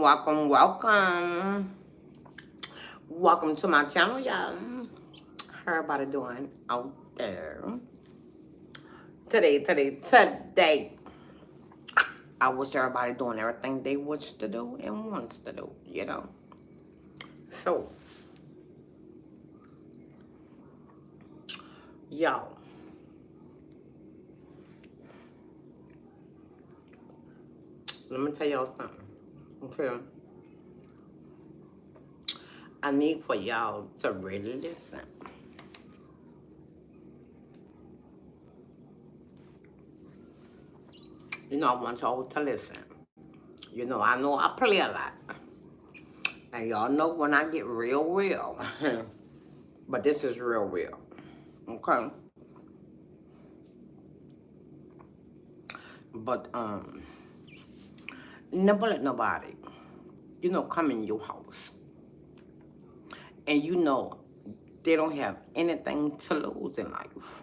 welcome. Welcome to my channel, y'all. How everybody doing out there? Today. I wish everybody doing everything they wish to do and wants to do, So, y'all, let me tell y'all something, okay? I need for y'all to really listen. I want y'all to listen. I know I play a lot. And y'all know when I get real. But this is real. Okay? But, never let nobody, come in your house. And they don't have anything to lose in life.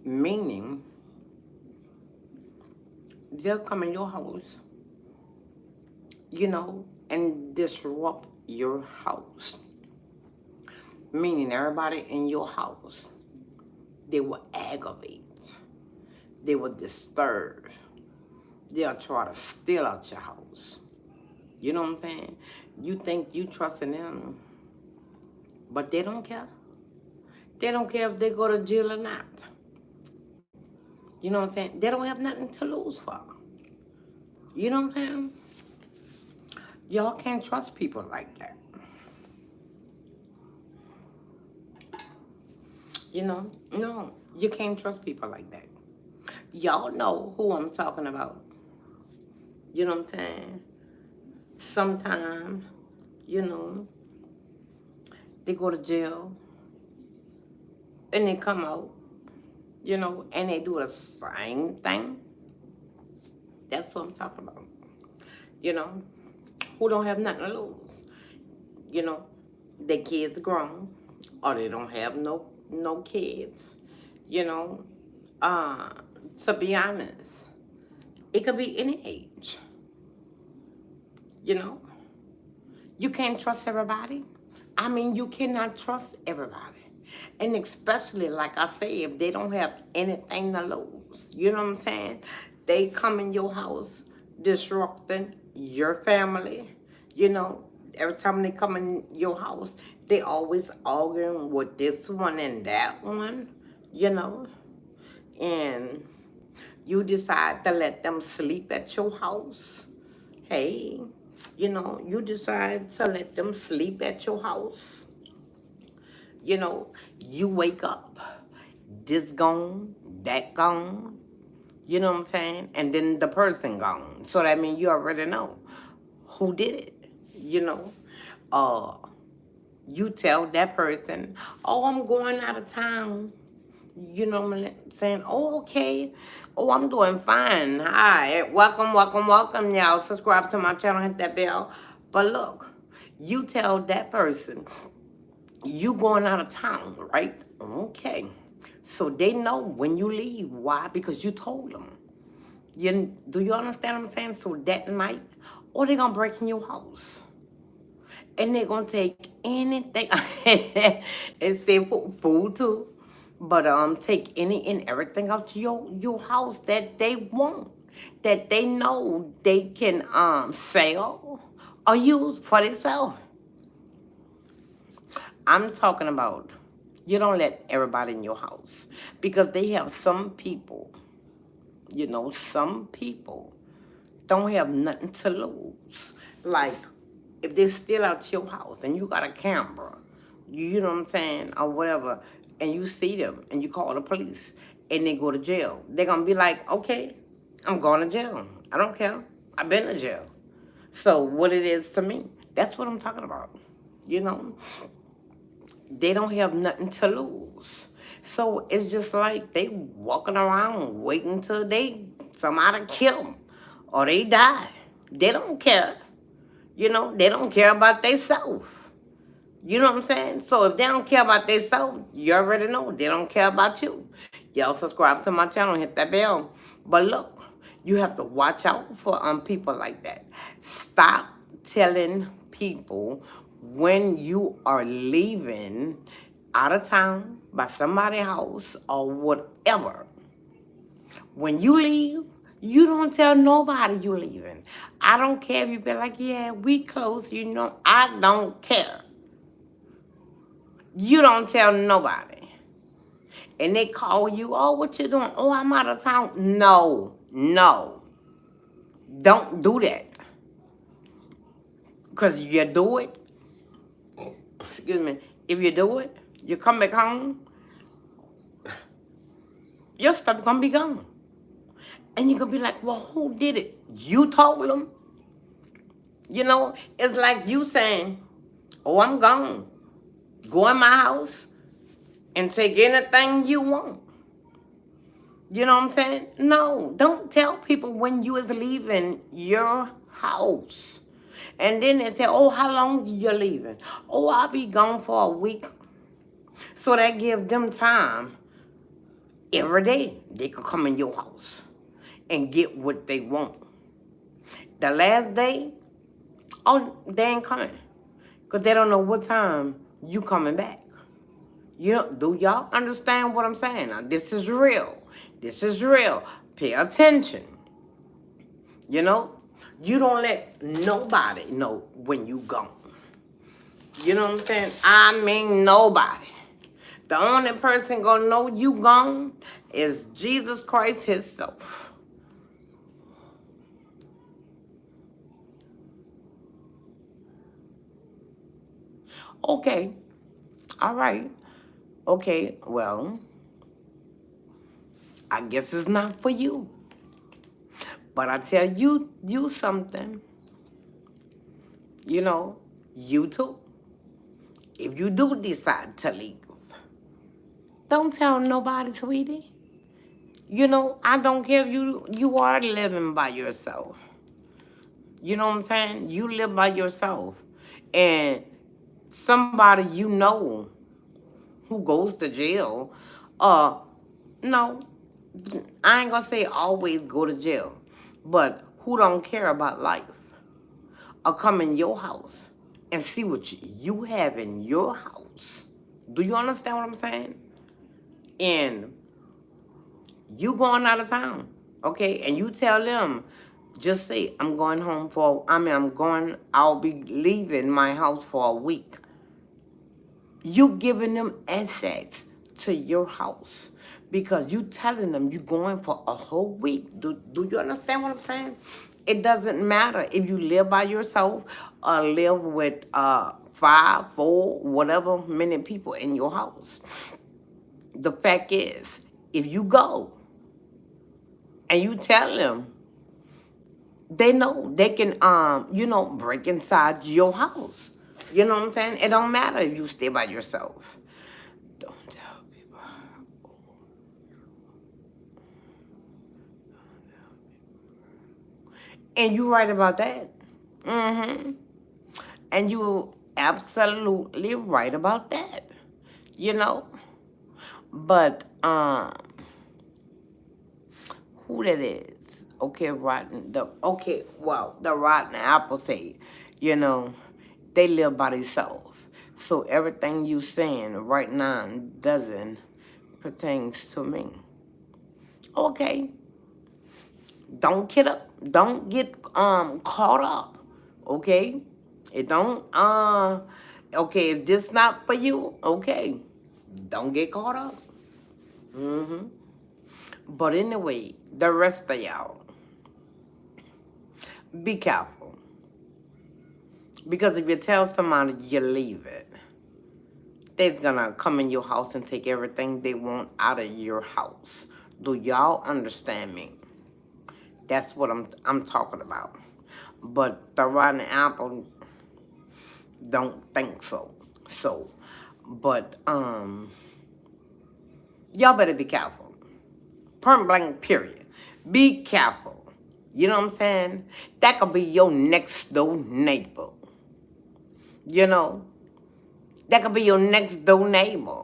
Meaning, they'll come in your house, and disrupt your house. Meaning everybody in your house, they will aggravate. They will disturb. They'll try to steal out your house. You know what I'm saying? You think you trusting them, but they don't care. They don't care if they go to jail or not. You know what I'm saying? They don't have nothing to lose for. You know what I'm saying? Y'all can't trust people like that. No, you can't trust people like that. Y'all know who I'm talking about. You know what I'm saying? Sometimes, they go to jail and they come out, and they do the same thing. That's what I'm talking about. Who don't have nothing to lose. Their kids grown or they don't have no kids. To be honest, it could be any age. You can't trust everybody. I mean, you cannot trust everybody. And especially, like I say, if they don't have anything to lose. You know what I'm saying? They come in your house disrupting your family. Every time they come in your house, they always arguing with this one and that one. And you decide to let them sleep at your house. Hey, you decide to let them sleep at your house. You wake up, this gone, that gone. You know what I'm saying? And then the person gone. So that means you already know who did it. You tell that person, oh, I'm going out of town. You know what I'm saying? Oh, okay. Oh, I'm doing fine. Hi. Welcome, y'all. Subscribe to my channel, hit that bell. But look, you tell that person, you going out of town, right? Okay. So they know when you leave. Why? Because you told them. Do you understand what I'm saying? So that night, or they going to break in your house. And they're going to take anything. And say food too. But take any and everything out to your house that they want. That they know they can sell or use for themselves. I'm talking about you don't let everybody in your house. Because they have some people, some people don't have nothing to lose. Like, if they steal out your house and you got a camera, you know what I'm saying, or whatever, and you see them and you call the police and they go to jail, they're going to be like, okay, I'm going to jail. I don't care. I've been to jail. So what it is to me, that's what I'm talking about. They don't have nothing to lose. So it's just like they walking around waiting till somebody kill them or they die. They don't care. They don't care about themselves. You know what I'm saying? So if they don't care about themselves, you already know they don't care about you. Y'all subscribe to my channel, hit that bell. But look, You have to watch out for people like that. Stop telling people when you are leaving out of town by somebody's house or whatever. When you leave, you don't tell nobody you leaving. I don't care if you be like, yeah, we close, you know. I don't care. You don't tell nobody. And they call you, oh, what you doing? Oh, I'm out of town. No, no. Don't do that. Because if you do it, excuse me, if you do it, you come back home, your stuff gonna be gone. And you're gonna be like, well, who did it? You told them. You know, it's like you saying, oh, I'm gone. Go in my house and take anything you want. You know what I'm saying? No, don't tell people when you is leaving your house. And then they say, oh, how long you leaving? Oh, I'll be gone for a week. So that gives them time. Every day they could come in your house and get what they want. The last day, oh, they ain't coming. Because they don't know what time you coming back. You know, do y'all understand what I'm saying? Now, this is real. This is real. Pay attention. You know, you don't let nobody know when you gone. You know what I'm saying? I mean nobody. The only person gonna know you gone is Jesus Christ himself. Okay. All right. Okay, well, I guess it's not for you. But I tell you something. You know, you too. If you do decide to leave, don't tell nobody, sweetie. You know, I don't care if you are living by yourself. You know what I'm saying? You live by yourself. And somebody you know who goes to jail, no, I ain't gonna say always go to jail, but who don't care about life or come in your house and see what you have in your house. Do you understand what I'm saying? And you going out of town, okay? And you tell them, just say, I'll be leaving my house for a week. You giving them access to your house because you telling them you going for a whole week. Do you understand what I'm saying? It doesn't matter if you live by yourself or live with 5, 4, whatever many people in your house. The fact is, if you go and you tell them, they know they can break inside your house. You know what I'm saying? It don't matter if you stay by yourself. Don't tell people. And you right about that. Mm-hmm. And you absolutely right about that. You know? But who that is? Okay, the rotten apple say, you know, they live by themselves. So everything you saying right now doesn't pertains to me. Okay. Don't get caught up. Okay? It don't okay, if this not for you, okay. Don't get caught up. Mm-hmm. But anyway, the rest of y'all, be careful. Because if you tell somebody you leave it, they're gonna come in your house and take everything they want out of your house. Do y'all understand me? That's what I'm talking about. But the rotten apple don't think so. But y'all better be careful. Point blank, period. Be careful. You know what I'm saying? That could be your next door neighbor. You know? That could be your next door neighbor.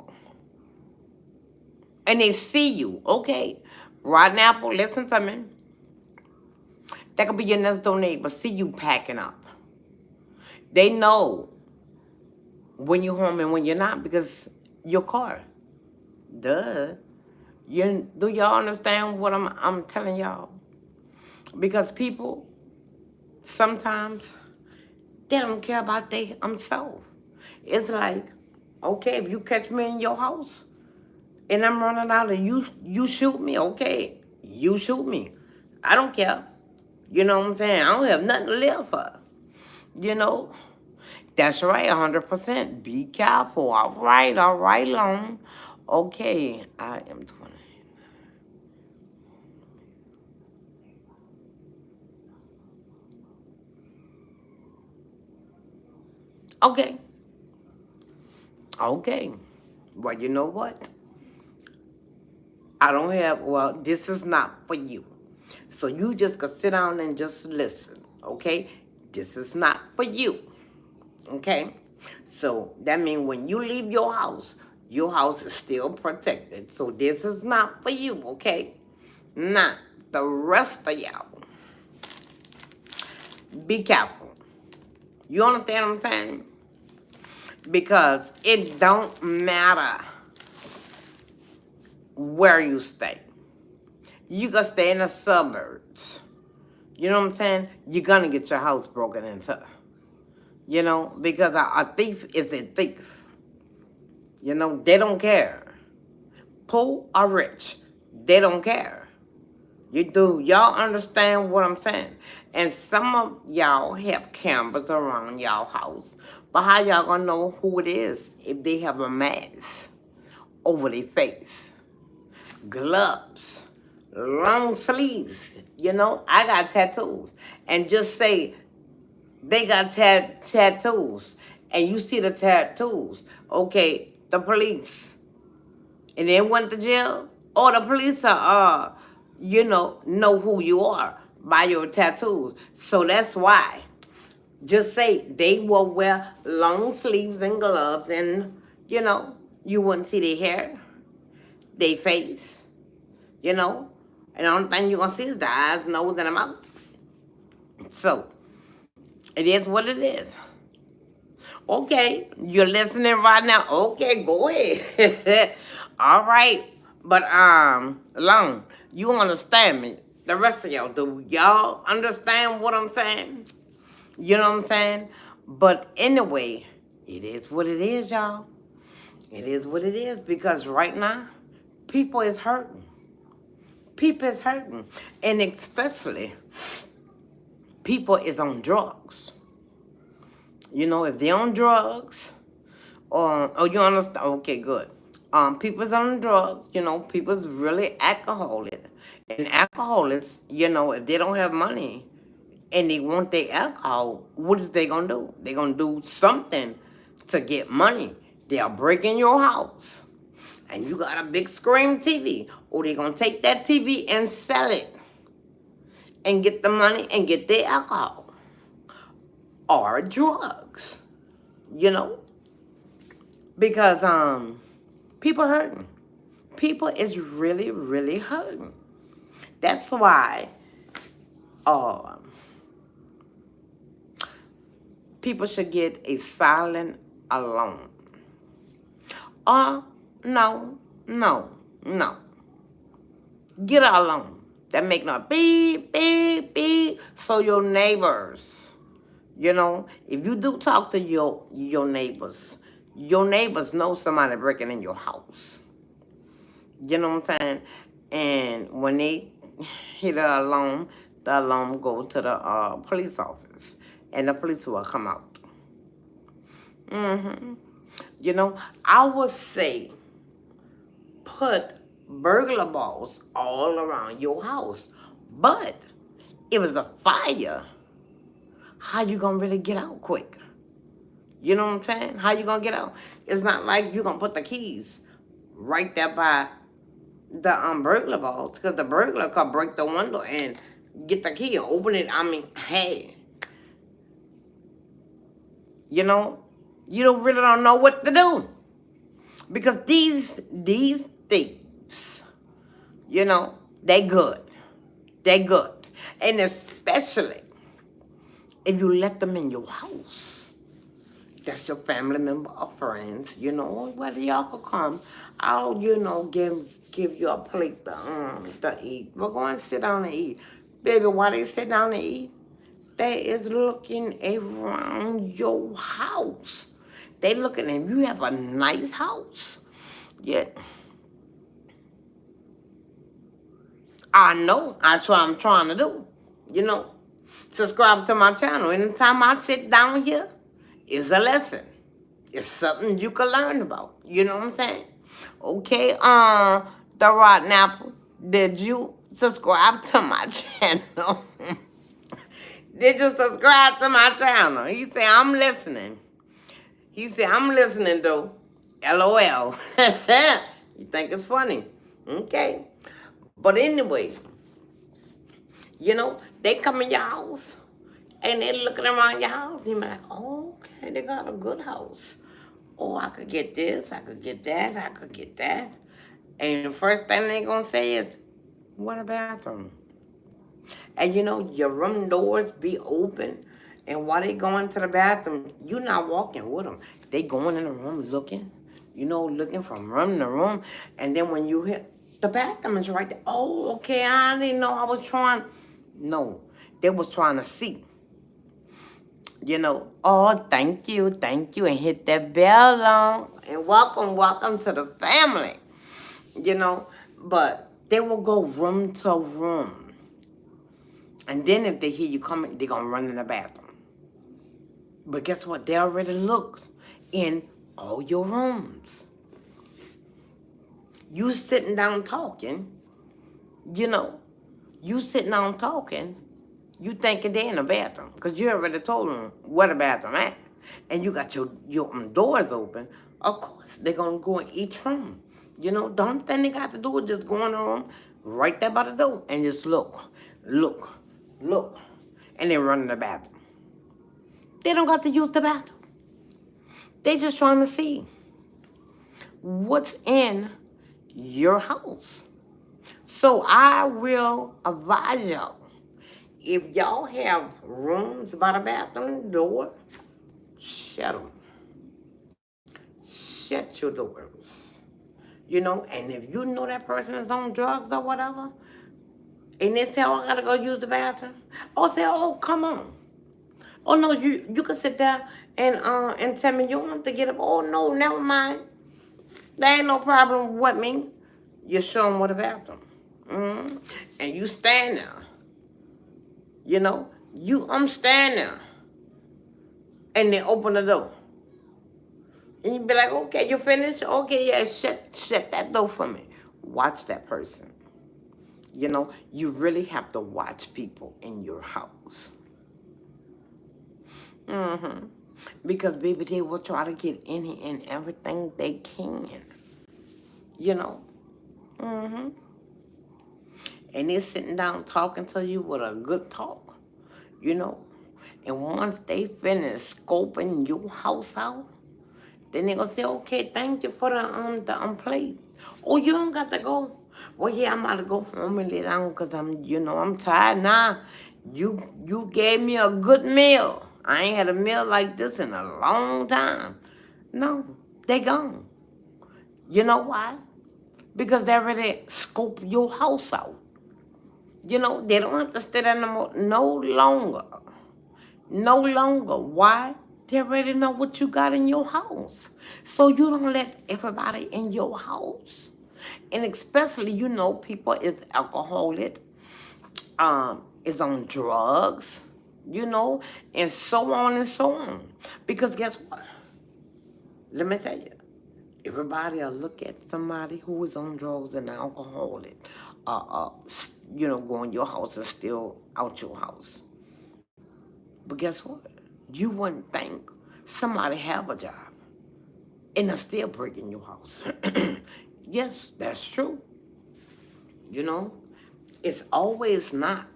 And they see you, okay? Rotten apple, listen to me. That could be your next door neighbor. See you packing up. They know when you're home and when you're not because your car. Duh. Do y'all understand what I'm telling y'all? Because people sometimes they don't care about their self. It's like, okay, if you catch me in your house and I'm running out and you shoot me, okay, you shoot me. I don't care. You know what I'm saying? I don't have nothing to live for. You know? That's right, 100%. Be careful. All right, long. Okay, I am 20. Okay. Okay. Well, you know what? This is not for you. So you just can sit down and just listen, okay? This is not for you, okay? So that means when you leave your house is still protected. So this is not for you, okay? Now, the rest of y'all, be careful. You understand what I'm saying? Because it don't matter where you stay. You can stay in the suburbs. You know what I'm saying? You're gonna get your house broken into. You know, because a thief is a thief. You know, they don't care. Poor or rich, they don't care. Y'all understand what I'm saying? And some of y'all have cameras around y'all house. But how y'all gonna know who it is if they have a mask over their face? Gloves, long sleeves. You know, I got tattoos. And just say they got tattoos. And you see the tattoos. Okay, the police. And then went to jail. Or the police are, know who you are by your tattoos. So that's why. Just say they will wear long sleeves and gloves and, you wouldn't see their hair, their face, you know. And the only thing you're going to see is the eyes, nose, and the mouth. So, it is what it is. Okay, you're listening right now. Okay, go ahead. All right. But, Long, you understand me. The rest of y'all, do y'all understand what I'm saying? You know what I'm saying? But anyway, it is what it is, y'all. It is what it is because right now, people is hurting. People is hurting. And especially, people is on drugs. You know, if they're on drugs, you understand? Okay, good. People's on drugs, people's really alcoholic. And alcoholics, if they don't have money and they want their alcohol, what is they gonna do? They gonna do something to get money. They are breaking your house. And you got a big screen TV. Or they gonna take that TV and sell it. And get the money and get their alcohol. Or drugs. You know? Because people hurting. People is really, really hurting. That's why people should get a silent alarm. No, no, no. Get an alarm that make no beep, beep, beep so your neighbors, if you do talk to your neighbors know somebody breaking in your house. You know what I'm saying? And when they hit the alarm go to the police office. And the police will come out. I would say put burglar balls all around your house. But if it's a fire, how you gonna really get out quick? You know what I'm saying? How you gonna get out? It's not like you gonna put the keys right there by the burglar balls, because the burglar could break the window and get the key and open it. I mean, hey, you really don't know what to do, because these thieves, they good, and especially especially if you let them in your house. That's your family member or friends, whether y'all could come. I'll, give you a plate to eat. We're going to sit down and eat. Baby, while they sit down and eat, they is looking around your house. They looking, and you have a nice house. Yet, I know that's what I'm trying to do. Subscribe to my channel. Anytime I sit down here, it's a lesson. It's something you can learn about. You know what I'm saying? Okay, the Rotten Apple, did you subscribe to my channel? Did you subscribe to my channel? He said, I'm listening. He said, I'm listening though. LOL. You think it's funny? Okay. But anyway, they come in your house and they looking around your house. You be like, oh, okay, they got a good house. Oh, I could get this, I could get that, I could get that. And the first thing they gonna say is, what a bathroom. And your room doors be open. And while they going to the bathroom, you not walking with them. They going in the room looking, looking from room to room. And then when you hit, the bathroom is right there. Oh, okay, I didn't know I was trying. No, they was trying to see. Oh, thank you, and hit that bell on, and welcome to the family, but they will go room to room, and then if they hear you coming, they're gonna run in the bathroom. But guess what? They already looked in all your rooms. You sitting down talking, you sitting down talking, you thinking they in the bathroom because you already told them where the bathroom at. And you got your doors open. Of course, they're going to go in each room. The only thing they got to do is just go in the room right there by the door and just look. And then run in the bathroom. They don't got to use the bathroom. They just trying to see what's in your house. So I will advise y'all, if y'all have rooms by the bathroom door, shut them. Shut your doors. And if you know that person is on drugs or whatever, and they say, oh, I gotta go use the bathroom. Or say, oh, come on. Oh, no, you can sit there and tell me you want to get up. Oh, no, never mind. There ain't no problem with me. You show them where the bathroom. And you stand there. I'm standing there. And they open the door. And you be like, okay, you finished? Okay, yeah, shut that door for me. Watch that person. You really have to watch people in your house. Because, baby, they will try to get in here and everything they can. And they're sitting down talking to you with a good talk. And once they finish scoping your house out, then they're going to say, okay, thank you for the plate. Oh, you don't got to go. Well, yeah, I'm about to go home and lay down because I'm tired. Nah, you gave me a good meal. I ain't had a meal like this in a long time. No, they gone. You know why? Because they already scope your house out. They don't have to stay there no longer. No longer. Why? They already know what you got in your house. So you don't let everybody in your house. And especially, people is alcoholic, is on drugs, and so on and so on. Because guess what? Let me tell you. Everybody will look at somebody who is on drugs and alcoholic, go in your house and steal out your house. But guess what? You wouldn't think somebody have a job and they're still breaking your house. Yes, that's true. It's always not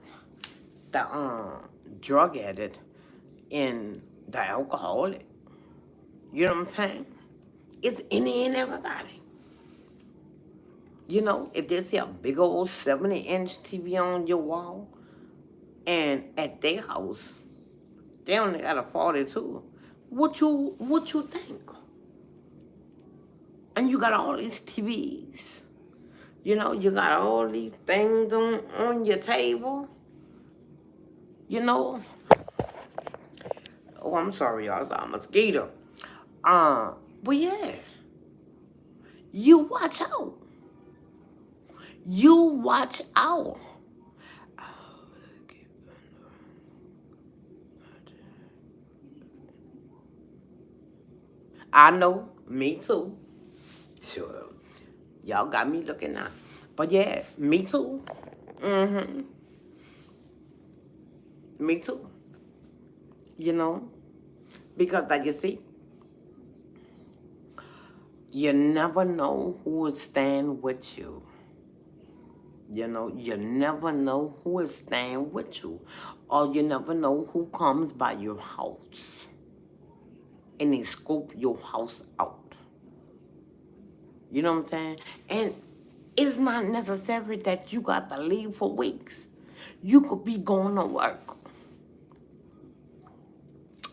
the drug addict and the alcoholic. You know what I'm saying? It's any and everybody. If they see a big old 70-inch TV on your wall, And at their house, they only got a 42. What you think? And you got all these TVs. You got all these things on your table. You know. Oh, I'm sorry, y'all. I saw a mosquito. But yeah, you watch out. You watch out. I know, me too. Sure. Y'all got me looking now. But yeah, me too. Mm-hmm. Me too. You know? Because like you see, you never know who will stand with you. You never know who is staying with you. Or you never know who comes by your house. And they scope your house out. You know what I'm saying? And it's not necessary that you got to leave for weeks. You could be going to work.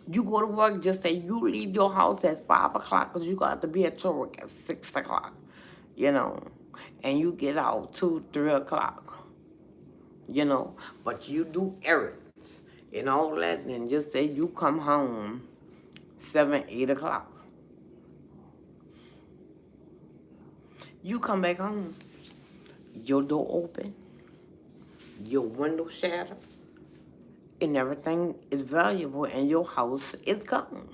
You go to work, just say you leave your house at 5 o'clock because you got to be at your work at 6 o'clock, and you get out 2, 3 o'clock, but you do errands and all that, and just say you come home 7, 8 o'clock. You come back home, your door open, your window shattered, and everything is valuable, and your house is gone.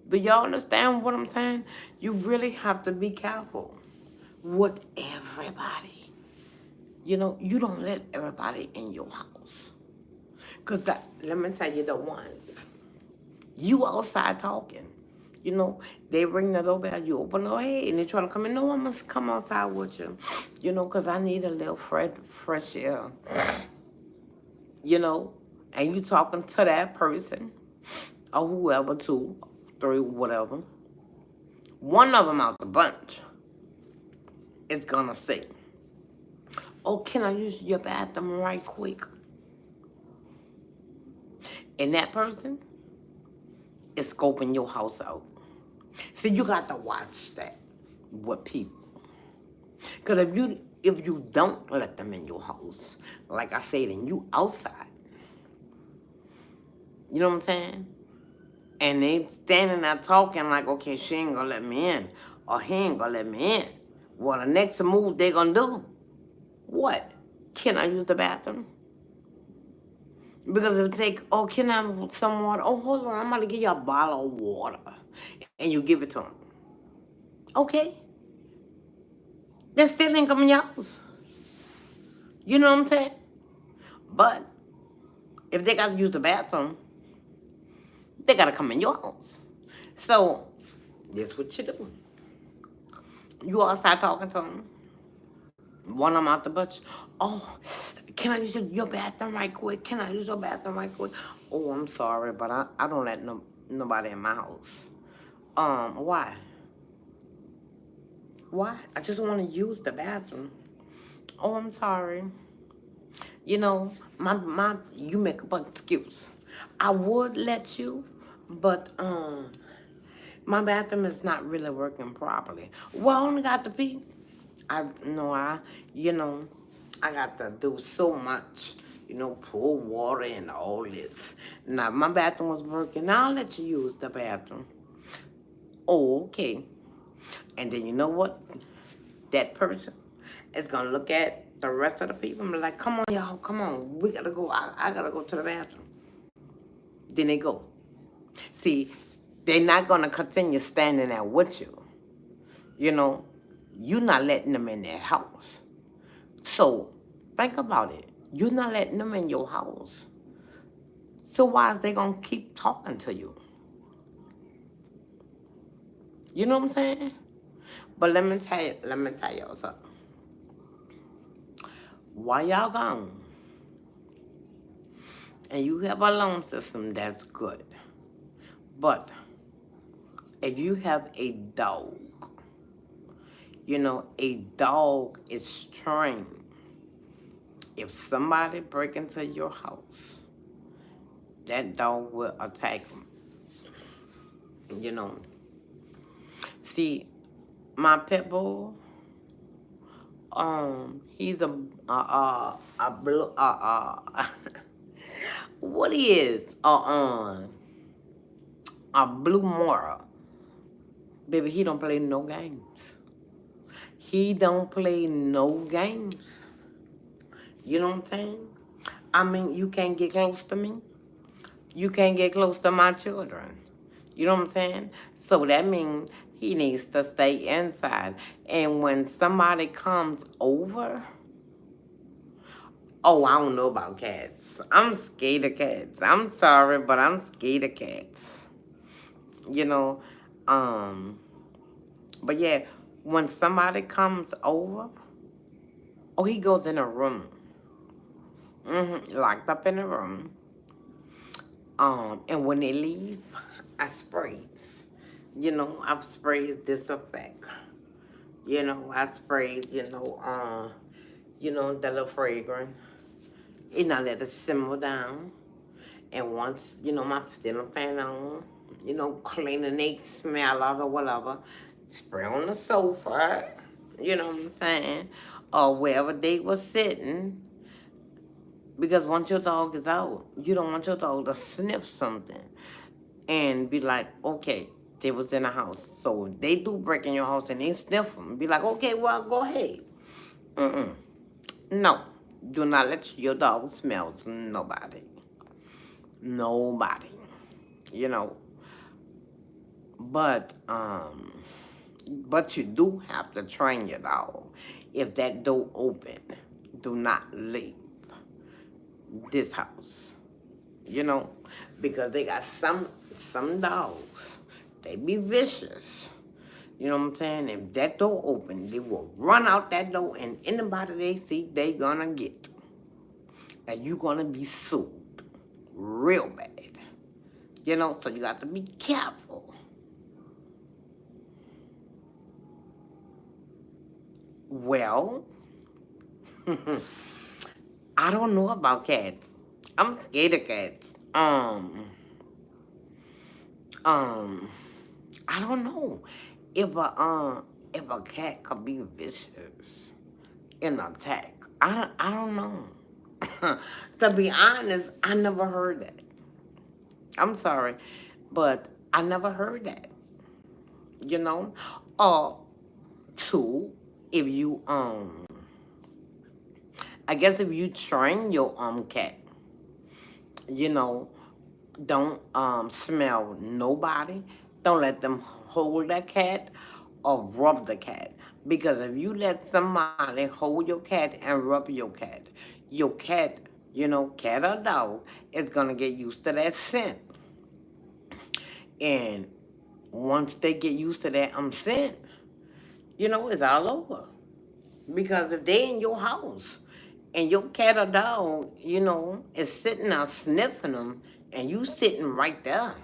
Do y'all understand what I'm saying? You really have to be careful with everybody. You don't let everybody in your house. Because let me tell you the ones. You outside talking. They ring the doorbell, you open the door, hey, and they trying to come in. No, I must come outside with you. Because I need a little fresh air. And you talking to that person or whoever, 2, 3, whatever. One of them out the bunch is gonna say, oh, can I use your bathroom right quick? And that person is scoping your house out. See, you got to watch that with people. Because if you don't let them in your house, like I said, and you outside, you know what I'm saying? And they standing there talking like, okay, she ain't gonna let me in, or he ain't gonna let me in. Well, the next move they gonna do, what? Can I use the bathroom? Because if they, oh, can I have some water? Oh, hold on, I'm gonna give you a bottle of water. And you give it to them. Okay. They still ain't coming in your house. You know what I'm saying? But if they got to use the bathroom, they got to come in your house. So this what you do. You all start talking to them. One of them out the bunch. Oh, can I use your bathroom right quick? Can I use your bathroom right quick? Oh, I'm sorry, but I don't let nobody in my house. Why? Why? I just want to use the bathroom. Oh, I'm sorry. You make up an excuse. I would let you, but my bathroom is not really working properly. Well, I only got to pee. I know I got to do so much. Pour water and all this. Now, if my bathroom was working, I'll let you use the bathroom. Oh, okay. And then you know what? That person is going to look at the rest of the people and be like, come on, y'all, come on. We got to go. I got to go to the bathroom. Then they go. See, they're not going to continue standing there with you. You're not letting them in their house. So, think about it. You're not letting them in your house. So why is they going to keep talking to you? You know what I'm saying? But let me tell y'all something. While y'all gone, and you have a alarm system, that's good. But if you have a dog, a dog is trained If somebody break into your house, that dog will attack them. You know. See, my pit bull, he's a blue, what he is, a blue Mora. Baby, he don't play no games. He don't play no games. You know what I'm saying? I mean, you can't get close to me. You can't get close to my children. You know what I'm saying? So that means he needs to stay inside. And when somebody comes over, oh, I don't know about cats. I'm scared of cats. I'm sorry, but I'm scared of cats. You know, but yeah, when somebody comes over, oh, he goes in a room. Locked up in a room. And when they leave, I sprays. You know, I've sprayed disinfect. You know, I sprayed, the little fragrance. And I let it simmer down. And once, my ceiling fan on, cleaning they smell out or whatever, spray on the sofa, you know what I'm saying? Or wherever they was sitting. Because once your dog is out, you don't want your dog to sniff something and be like, okay, they was in the house. So if they do break in your house and they sniff them, be like, okay, well, go ahead. No, do not let your dog smell nobody. Nobody. You know. But you do have to train your dog. If that door open, do not leave this house. You know, because they got some dogs. They be vicious. You know what I'm saying? If that door open, they will run out that door, and anybody they see, they gonna get. And you gonna be sued real bad. You know, so you got to be careful. Well, I don't know about cats. I'm scared of cats. I don't know if a cat could be vicious in an attack. I don't know. To be honest, I never heard that. I'm sorry, but I never heard that. You know, or two, if you I guess if you train your cat, you know, don't smell nobody. Don't let them hold that cat or rub the cat. Because if you let somebody hold your cat and rub your cat, cat or dog, is gonna get used to that scent. And once they get used to that scent, it's all over. Because if they in your house and your cat or dog, is sitting there sniffing them and you sitting right there,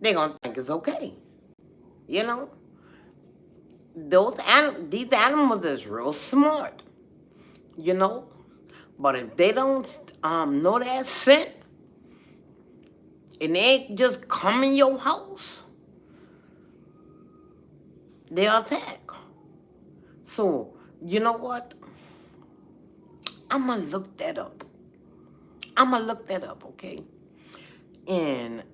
they gonna think it's okay. You know? These animals is real smart, you know? But if they don't know that scent and they just come in your house, they'll attack. So, you know what? I'm gonna look that up. Okay? And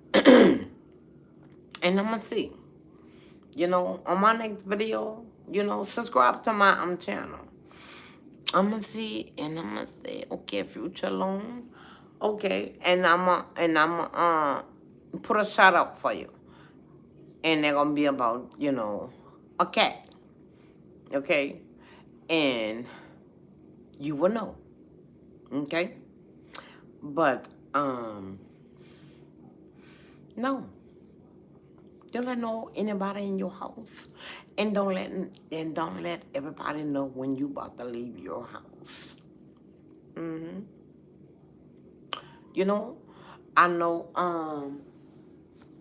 and I'm gonna see. On my next video, subscribe to my channel. I'm gonna see and I'm gonna say, okay, future loan. Okay, and I'm put a shout out for you. And they're gonna be about, a cat. Okay? And you will know. Okay? But no. Don't let know anybody in your house. And don't let everybody know when you about to leave your house. You know, I know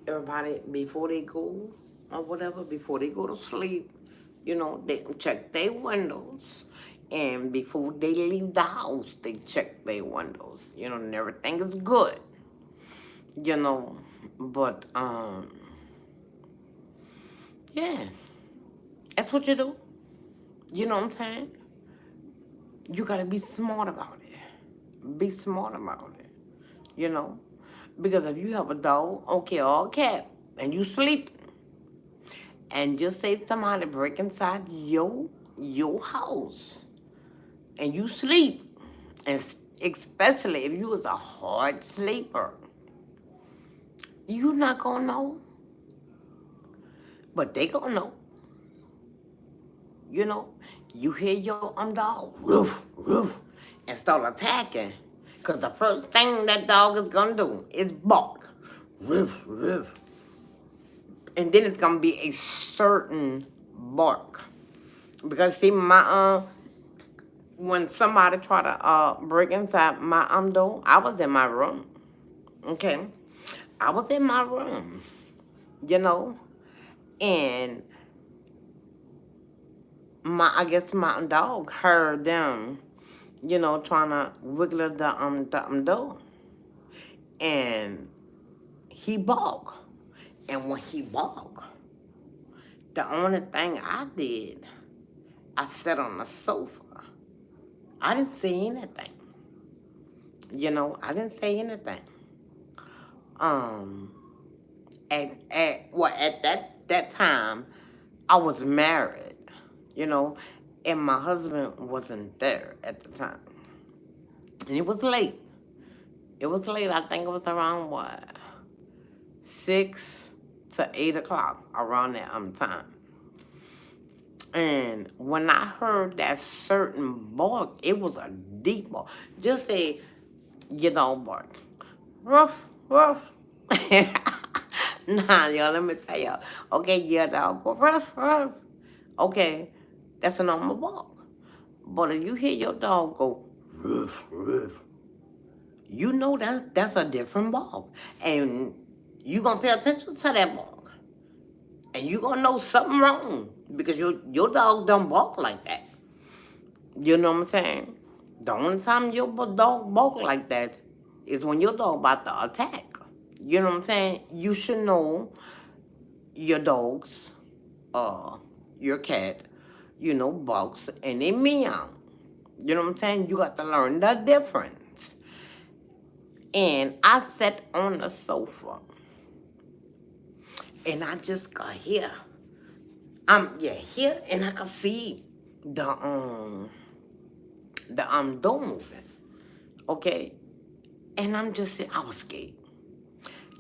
everybody before they go or whatever, before they go to sleep, they check their windows And before they leave the house, they check their windows, and everything is good, you know. But yeah, that's what you do. You know what I'm saying? You gotta be smart about it. Be smart about it, you know. Because if you have a dog, okay, or a cat, and you sleep, and just say somebody break inside your house, and you sleep, and especially if you was a hard sleeper, you not gonna know, but they gonna know. You know, you hear your dog roof roof and start attacking, cause the first thing that dog is gonna do is bark, roof roof, and then it's gonna be a certain bark. Because see, when somebody try to break inside my door, I was in my room. Okay, I was in my room, you know, and I guess my dog heard them, trying to wiggle the door, and he barked. And when he barked, the only thing I did, I sat on the sofa. I didn't say anything. I didn't say anything. Um, at that time, I was married, you know, and my husband wasn't there at the time, and it was late. It was late. I think it was around what 6 to 8 o'clock around that time. And when I heard that certain bark, it was a deep bark. Just say, bark. Ruff, ruff. Nah, y'all, let me tell y'all. Okay, yeah, dog, go ruff, ruff. Okay, that's a normal bark. But if you hear your dog go ruff, ruff, you know that's a different bark. And you going to pay attention to that bark. And you going to know something wrong because your dog don't bark like that. You know what I'm saying? The only time your dog bark like that is when your dog about to attack. You know what I'm saying? You should know your dogs, uh, your cat, barks and they meow. You know what I'm saying? You got to learn the difference. And I sat on the sofa and I just got here. Here and I could see the door moving. Okay? And I'm just saying, I was scared.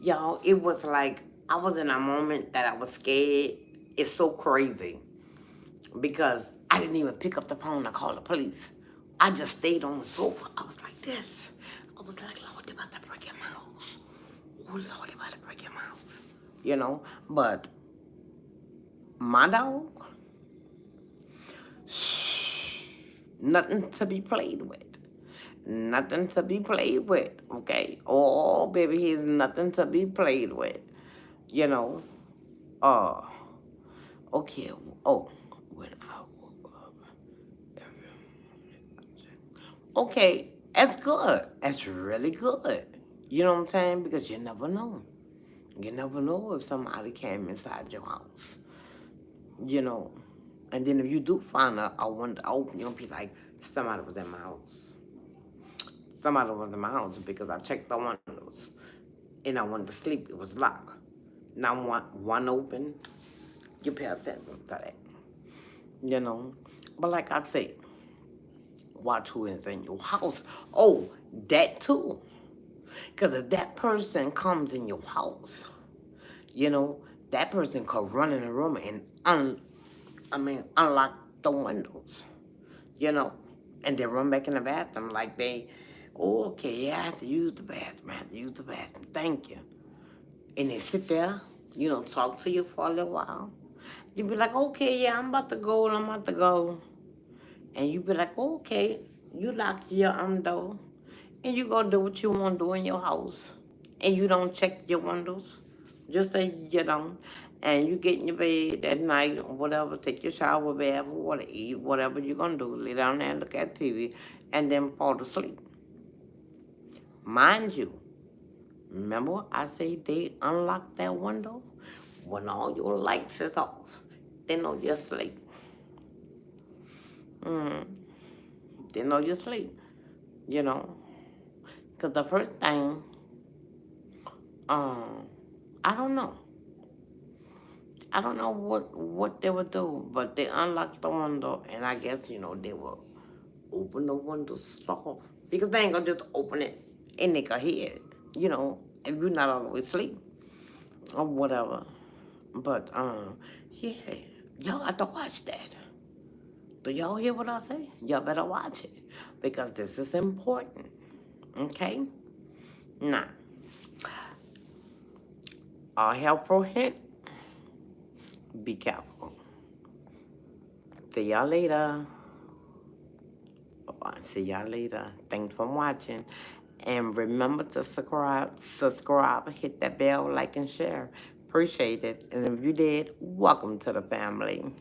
Y'all, it was like I was in a moment that I was scared. It's so crazy because I didn't even pick up the phone to call the police. I just stayed on the sofa. I was like this. I was like, Lord, they about to break in my house. Oh, Lord, they about to break in my house. But my dog, nothing to be played with. Nothing to be played with, okay? Oh, baby, he's nothing to be played with. You know, uh, okay, oh, when I woke up. Okay, that's good. That's really good. You know what I'm saying? Because you never know. You never know if somebody came inside your house. You know, and then if you do find a window open, you'll be like, somebody was in my house. Somebody was in my house because I checked the windows and I went to sleep. It was locked. Now one open, you pay attention to that. But like I said, watch who is in your house. Oh, that too. Because if that person comes in your house, that person could run in the room and unlock the windows, and then run back in the bathroom like okay, yeah, I have to use the bathroom, thank you. And they sit there, talk to you for a little while. You be like, okay, yeah, I'm about to go. And you be like, okay, you lock your door. And you go do what you want to do in your house. And you don't check your windows. Just say you don't. and you get in your bed at night or whatever, take your shower, bath, or whatever, eat, whatever you're gonna do, lay down there and look at TV, and then fall to sleep. Mind you, remember I say they unlock that window when all your lights is off. They know you're asleep. Mm, they know you're asleep, you know. Because the first thing, um, I don't know. I don't know what they would do, but they unlocked the window, and I guess, they will open the window soft. Because they ain't gonna just open it and they can hear it, if you're not all the way asleep or whatever. But, yeah, y'all got to watch that. Do y'all hear what I say? Y'all better watch it because this is important. Okay? Now, a helpful hint, be careful. See y'all later. Bye-bye. See y'all later. Thanks for watching. And remember to subscribe, hit that bell, like, and share. Appreciate it. And if you did, welcome to the family.